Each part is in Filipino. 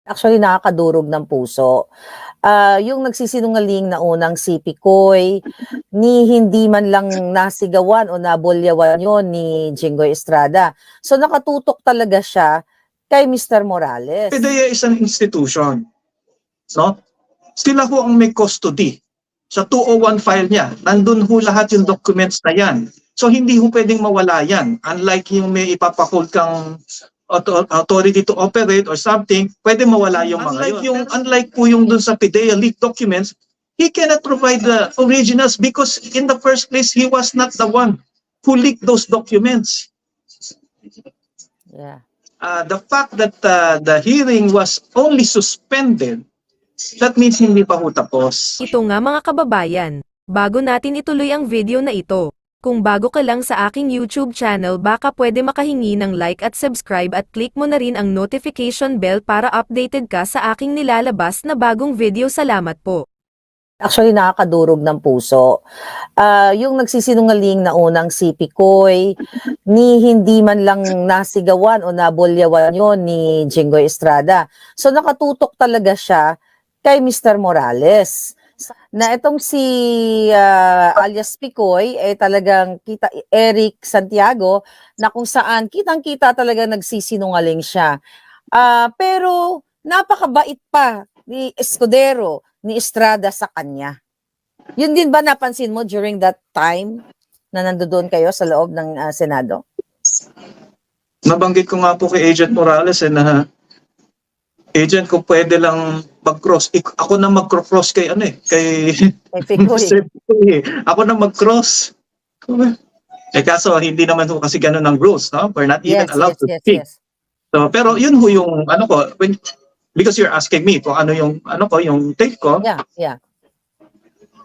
Actually, nakakadurog ng puso. Yung nagsisinungaling na unang si Picoy, ni hindi man lang nasigawan o nabulyawan yon ni Jinggoy Estrada. So nakatutok talaga siya kay Mr. Morales. PDEA is an institution. No? Sila ho ang may custody. Sa 201 file niya, nandun ho lahat yung documents na yan. So hindi ho pwedeng mawala yan. Unlike yung may ipapahold kang authority to operate or something, pwede mawala yung mga yun. Unlike po yung dun sa PDEA leaked documents, he cannot provide the originals because in the first place, he was not the one who leaked those documents. Yeah. The fact that the hearing was only suspended, that means hindi pa ho tapos. Ito nga mga kababayan, bago natin ituloy ang video na ito, kung bago ka lang sa aking YouTube channel baka pwede makahingi ng like at subscribe at click mo na rin ang notification bell para updated ka sa aking nilalabas na bagong video. Salamat po. Actually, nakakadurog ng puso. Yung nagsisinungaling na unang si Picoy, ni hindi man lang nasigawan o nabulyawan yon ni Jinggoy Estrada. So nakatutok talaga siya kay Mr. Morales. Na itong si alias Picoy talagang Eric Santiago, na kung saan kitang-kita talaga nagsisinungaling siya. Pero napakabait pa ni Escudero, ni Estrada sa kanya. Yun din ba napansin mo during that time na nandoon kayo sa loob ng Senado? Nabanggit ko nga po kay Agent Morales na agent, kung pwede lang mag-cross. Ako na mag-cross kay kay Picoy. Ako na mag-cross. Kaso hindi naman ho kasi ganun ang rules, no? We're not even allowed to speak. So, pero yun ho yung because you're asking me kung ano yung yung take ko. Yeah.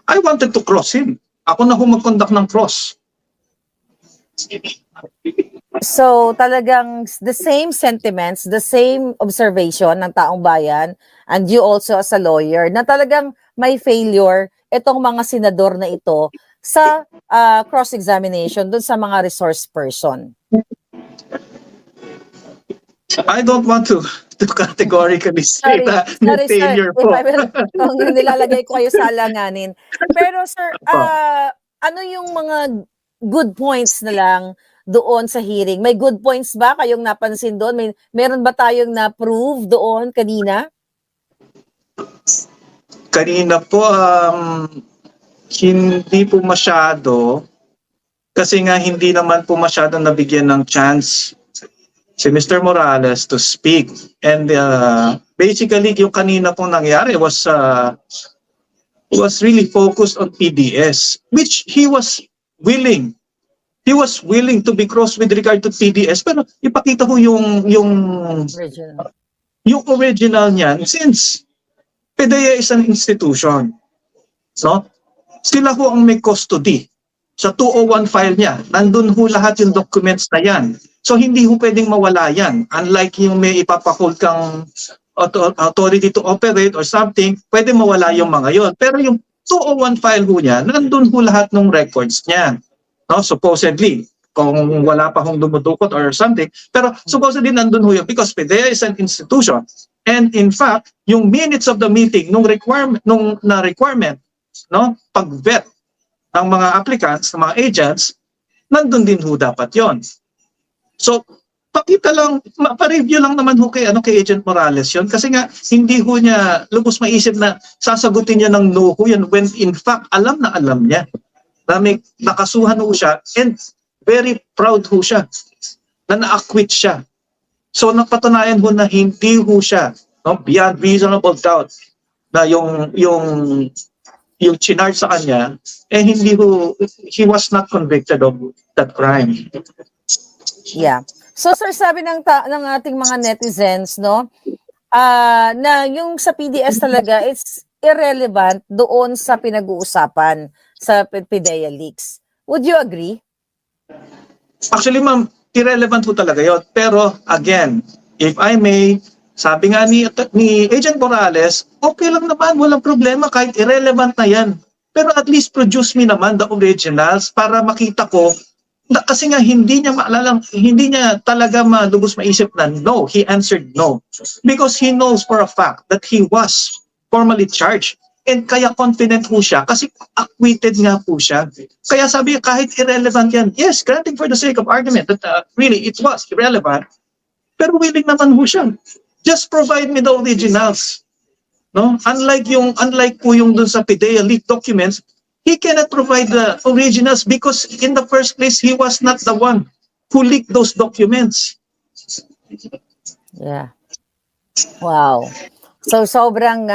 I wanted to cross him. Ako na ho mag-conduct ng cross. So talagang the same sentiments, the same observation ng taong bayan, and you also as a lawyer, na talagang may failure itong mga senador na ito sa cross-examination dun sa mga resource person. I don't want to categorically say that failure sir, po. Kung nilalagay ko kayo sa alanganin. Pero sir, ano yung mga good points na lang doon sa hearing? May good points ba kayong napansin doon? Meron ba tayong na-prove doon kanina? Kanina po, hindi po masyado. Kasi nga hindi naman po masyado nabigyan ng chance si Mr. Morales to speak. And basically, yung kanina pong nangyari was really focused on PDS, which he was willing. He was willing to be crossed with regard to PDS, pero ipakita ko yung original niyan, since PDEA is an institution. So, sila ho ang may custody. Sa 201 file niya, nandun ho lahat yung documents na yan. So hindi ho pwedeng mawala yan. Unlike yung may ipapahold kang authority to operate or something, pwede mawala yung mga yon. Pero yung 201 file ho niya, nandun ho lahat ng records niya. No? Supposedly, kung wala pa hong dumudukot or something. Pero supposedly nandun ho yun because PDEA is an institution. And in fact, yung minutes of the meeting, nung requirement, no, pag-vet ng mga applicants, ng mga agents, nandun din ho dapat yon. So, pakita lang, pa-review lang naman ho kay Agent Morales yon, kasi nga hindi ho niya lubos maisip na sasagutin niya ng no ho yan when in fact alam na alam niya na may nakasuhan ho siya and very proud ho siya na na-acquit siya. So napatunayan ho na hindi ho siya, no, beyond reasonable doubt na yung charge sa kanya he was not convicted of that crime. Yeah. So sir, sabi ng ating mga netizens, no, na yung sa PDS talaga it's irrelevant doon sa pinag-uusapan sa PDEA leaks. Would you agree? Actually, ma'am, irrelevant po talaga yun. Pero again, if I may, sabi nga ni Agent Morales, okay lang naman, walang problema kahit irrelevant na yan. Pero at least produce me naman the originals para makita ko Kasi nga hindi niya maalala, hindi niya talaga malubos maisip na no. He answered no. Because he knows for a fact that he was formally charged. And kaya confident po siya kasi acquitted nga po siya. Kaya sabi kahit irrelevant yan, yes, granting for the sake of argument that really it was irrelevant, pero willing naman po siya. Just provide me the originals. No? Unlike po yung dun sa PIDEA leaked documents, he cannot provide the originals because in the first place, he was not the one who leaked those documents. Yeah. Wow. So sobrang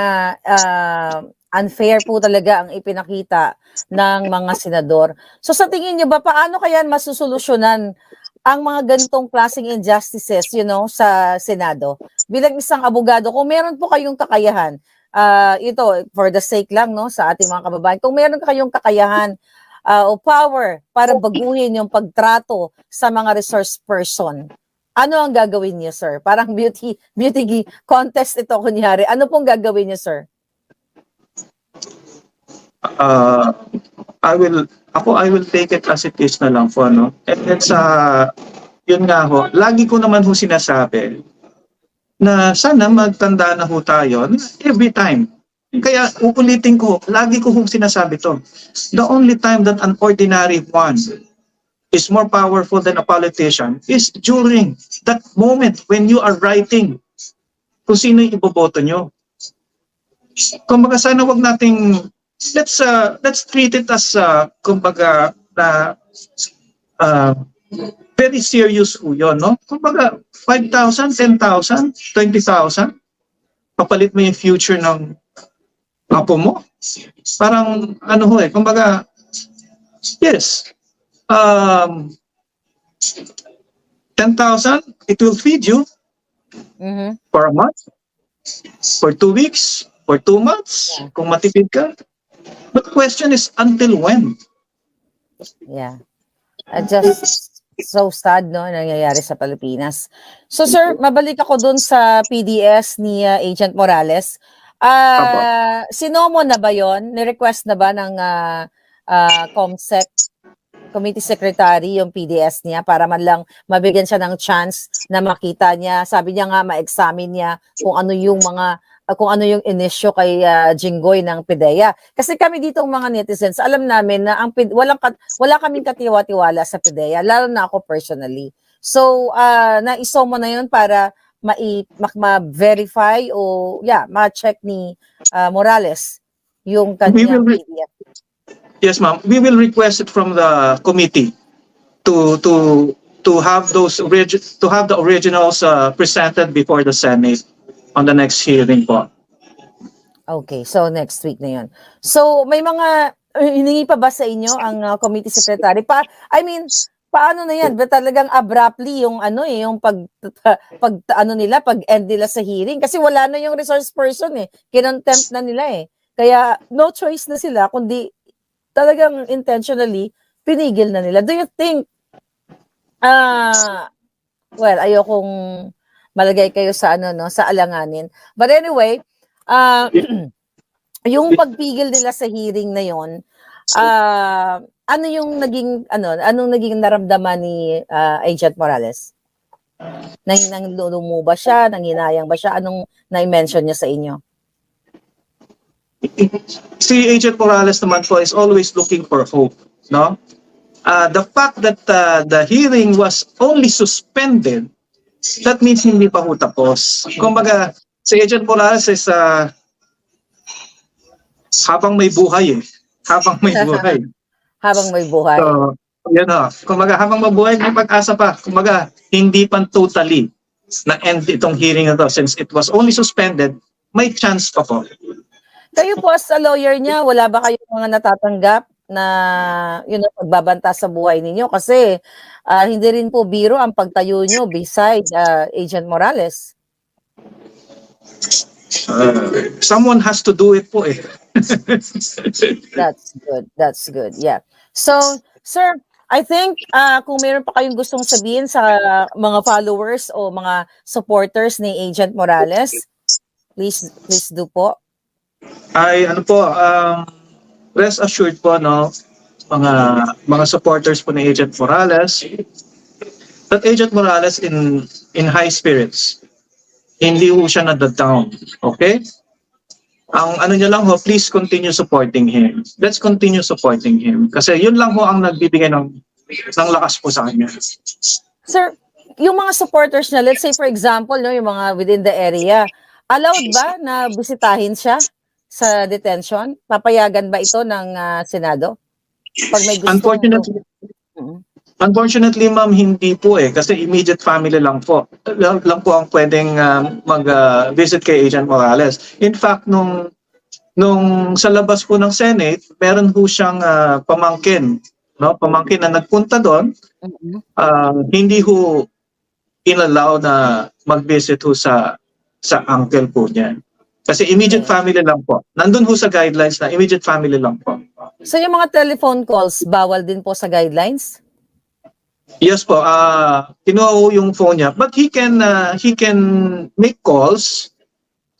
unfair po talaga ang ipinakita ng mga senador. So sa tingin niyo ba paano kaya masusolusyonan ang mga ganitong klaseng injustices, sa Senado? Bilang isang abogado, kung meron po kayong kakayahan, ito for the sake lang sa ating mga kababayan, kung meron kayong kakayahan o power para baguhin yung pagtrato sa mga resource person, ano ang gagawin niyo, sir? Parang beauty contest ito kunyari. Ano pong gagawin niyo, sir? I will take it as it is na lang po, no? And then yun nga ho, lagi ko naman ho sinasabi na sana magtanda na ho tayo every time. Kaya uulitin ko, lagi ko hong sinasabi to. The only time that an ordinary one is more powerful than a politician is during that moment when you are writing kung sino yung iboboto nyo. Kumbaga sana wag nating let's treat it as kumbaga very serious ho yun, no? Kumbaga 5,000, 10,000, 20,000 papalit mo yung future ng apo mo. Parang kumbaga yes. 10,000 it will feed you for a month, for 2 weeks, for 2 months, kung matipid ka. But the question is, until when? Yeah. Just so sad, nangyayari sa Pilipinas. So, sir, mabalik ako dun sa PDS ni Agent Morales. Sinomo na ba yon? Ni-request na ba ng COMSEC, Committee Secretary, yung PDS niya para man lang mabigyan siya ng chance na makita niya. Sabi niya nga, ma-examine niya kung ano yung inisyu kay Jinggoy ng PIDEA. Kasi kami dito mga netizens, alam namin na wala kaming katiwa-tiwala sa PIDEA, lalo na ako personally. So, naiso mo na yun para ma-verify o ma-check ni Morales yung kanyang PIDEA. Yes, ma'am. We will request it from the committee to have the originals presented before the Senate on the next hearing po. Okay, so next week na yun. So may mga hiningi pa ba sa inyo ang committee secretary? Paano na yan? Ba talagang abruptly yung yung pag-end nila sa hearing kasi wala na yung resource person Kinontempt na nila Kaya no choice na sila kundi talagang intentionally pinigil na nila. Do you think ayokong malagay kayo sa sa alanganin. But anyway, yung pagpigil nila sa hearing na yon, anong naging naramdaman ni Agent Morales? Nanglulumo ba siya? Nanghinayang ba siya? Anong na-mention niya sa inyo? Si Agent Morales naman po is always looking for hope, no? The fact that the hearing was only suspended, that means hindi pa ho tapos. Kumbaga, si Agent Morales is habang may buhay Habang may buhay. Habang may buhay. So, kumbaga, habang mabuhay, may pag-asa pa. Kumbaga, hindi pa totally na-end itong hearing na to. Since it was only suspended, may chance pa po. Kayo po as a lawyer niya, wala ba kayong mga natatanggap na pagbabanta sa buhay ninyo? Kasi hindi rin po biro ang pagtayo nyo beside Agent Morales. Someone has to do it po That's good. Yeah. So, sir, I think kung meron pa kayong gustong sabihin sa mga followers o mga supporters ni Agent Morales, please do po. Rest assured po, no, mga supporters po ni Agent Morales, that Agent Morales in high spirits. Hindi ho siya na-down. Okay? Ang ano niya lang ho, please continue supporting him. Let's continue supporting him. Kasi yun lang ho ang nagbibigay ng lakas po sa kanya. Sir, yung mga supporters niya, let's say for example, no, yung mga within the area, allowed ba na bisitahin siya sa detention? Papayagan ba ito ng Senado? Pag may gusto. Unfortunately, ma'am, hindi po kasi immediate family lang po. Lang po ang pwedeng mag-visit kay Agent Morales. In fact, nung sa labas po ng Senate, meron po siyang pamangkin, no? Pamangkin na nagpunta doon. Hindi ho inallow na mag-visit ho sa uncle po niya. Kasi immediate family lang po. Nandun ho sa guidelines na immediate family lang po. So yung mga telephone calls, bawal din po sa guidelines? Yes po, kinuha ko yung phone niya, but he can make calls,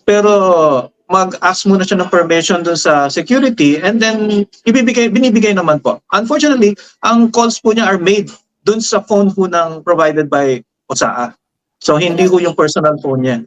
pero mag-ask muna siya ng permission dun sa security, and then binibigay naman po. Unfortunately, ang calls po niya are made dun sa phone po ng provided by OSAA. So hindi ko yung personal phone niya.